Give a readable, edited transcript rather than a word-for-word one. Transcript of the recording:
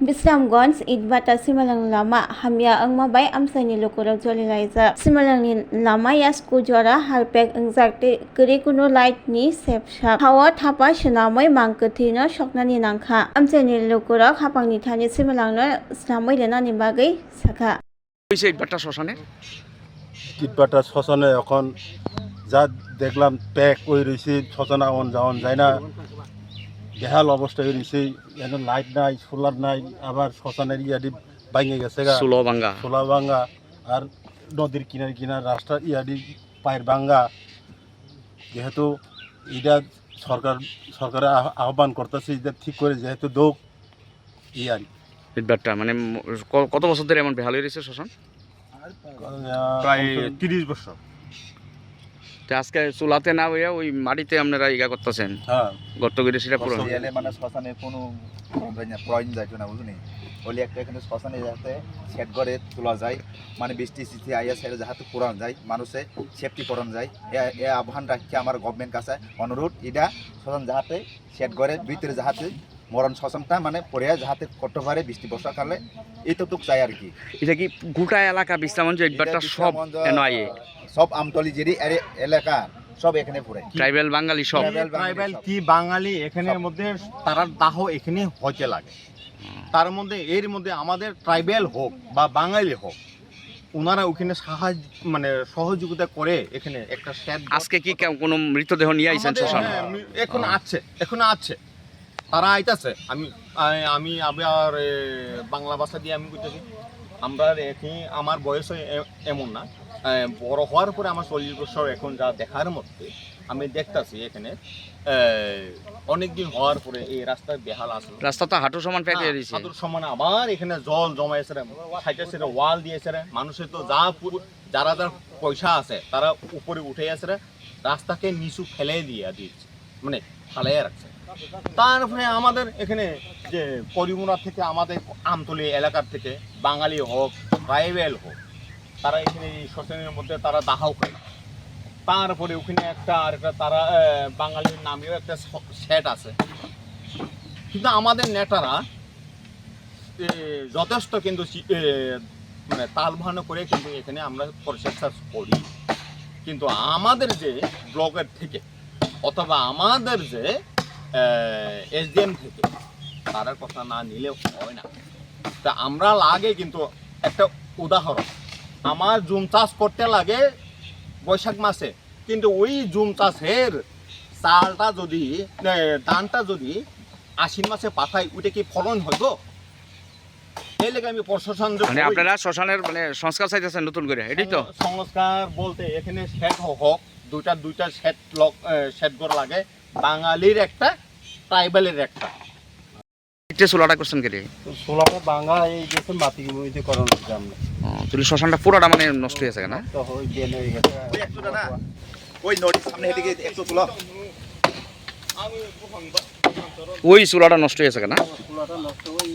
Bisramgons Idbata Simalang Lama Hamya Angmabay Amsani Lokurag Joliliza Simalang Lama Yasku Jora Halpek Exacte Kurikuno Light Ni Sepsha Hawa Tapa Shunamoy Mankatina Shoknani Nanka Amsani Lokurag Hapang Nitani Simalang Slamoy Lenani Bagay Saka ইটবাটা শ্মশানে ইটবাটা শ্মশানে এখন যা দেখলাম pack ওই রয়েছে শ্মশানে এখন যাওয়ান যায় না বেহাল অবস্থায় রয়েছে এখন লাইট নাই সোলার নাই আবার শ্মশানের ইয়াদি ভাঙে গেছে সোলা ভাঙ্গা আর নদীর কিনার রাস্তার ইয়াদি পায়ের ভাঙ্গা যেহেতু এটা সরকারে আহ্বান করতেছে এটা ঠিক করে যেহেতু দোক ইয়ারি ইটবাটা মানে কত বছর ধরে এমন বেহাল হয়ে রয়েছে শ্মশান প্রায় 30 বছর আজকে চুলাতে না হইয়া ওই মাটিতে আপনারা ইয়া করতেছেন হ্যাঁ গর্ত করে সেটা পুরো মানে শ্মশানে কোনো প্রয়োজন যাইতো না বুঝলি ওলি একটা এখানে শ্মশানে যাতে সেট করে তোলা যায় মানে বৃষ্টি সিস্টি আইয়া সাইডে যাহাতে পুরান যায় মানুষে সেফটি করান যায় এ আহ্বান রাখি আমার গভর্নমেন্ট কাছে অনুরোধ এটা শ্মশান যাহাতে সেট করে ভিতরে যাহাতে মরণ শ্মশানটা মানে পরে যাহাতে করতে পারে বৃষ্টি বর্ষাকালে এইটুক চাই আর কি এটা কি গোটা এলাকা বিশ্রামঞ্চ ইটবাটা সব নয় সব আমতলি জেরি এলাকা সব এখানে পড়ে ট্রাইবেল বাঙালি সব ট্রাইবেল কি বাঙালি এখানের মধ্যে তার দাহ এখানে হইতে লাগে তার মধ্যে এর মধ্যে আমাদের ট্রাইবেল হোক বা বাঙালি হোক ওনারা ওখানে সাহায্য মানে সহযোগিতা করে এখানে একটা শেড আজকে কি কোনো মৃতদেহ নিয়ে আইছেন শ্মশান এখন আছে তারা আইতাছে আমি আবার বাংলা ভাষা দিয়ে আমি কইতেছি আমরা এখানে আমার বয়স এমন না বড় হওয়ার পরে আমার 40 বছর এখন যা দেখার মধ্যে আমি দেখতাছি এখানে অনেকদিন হওয়ার পরে এই রাস্তায় বেহাল আসলো রাস্তা তো হাঁটু সমান প্যাক হয়ে গেছে হাঁটুর সমান আবার এখানে জল জমাইছে সাইডে সাইডে ওয়াল দিয়েছে মানুষের তো যারা পয়সা আছে তারা উপরে উঠে আসে রাস্তাকে নিচু ফেলে দিয়ে দিচ্ছে মানে ফালাইয়া রাখছে তারপরে আমাদের এখানে যে করিমুরা থেকে আমাদের আমতলী এলাকার থেকে বাঙালি হোক ট্রাইবেল হোক তারা এখানে এই শ্মশানের মধ্যে তারা দাহাও করে তারপরে ওখানে একটা তারা বাঙালির নামেও একটা সেট আছে কিন্তু আমাদের নেতারা যথেষ্ট কিন্তু মানে তালভানো করে কিন্তু এখানে আমরা প্রচেষ্টা করি কিন্তু আমাদের যে ব্লকের থেকে অথবা আমাদের যে এসডিএম থেকে তারা কথা না নিলে হয় না তা আমরা লাগে কিন্তু একটা উদাহরণ আমার জুম চাষ করতে লাগে বৈশাখ মাসে কিন্তু ওই জুম চাষের চালটা যদি ধানটা যদি আশ্বিন মাসে পাঠাই ওইটা কি ফলন হইব এই লেগে আমি প্রশাসন মানে আপনারা শ্মশানের মানে সংস্কার চাইতেছেন নতুন করে এটাই তো সংস্কার বলতে এখানে সেট হোক দুইটা সেট করা লাগে বাঙালির একটা ট্রাইবেলের একটা এটা সোলাটা করছেন কেটে সোলাটা বাঙা এই যে মাটি মইতে করন আমরা তুই শ্মশানটা পুরোটা মানে নষ্ট হয়ে গেছে না তো ওই দেন হয়ে গেছে ওই একটুটা না ওই নদীর সামনে এদিকে একটু তুলো ওই সোলাটা নষ্ট হয়ে গেছে না সোলাটা নষ্ট হই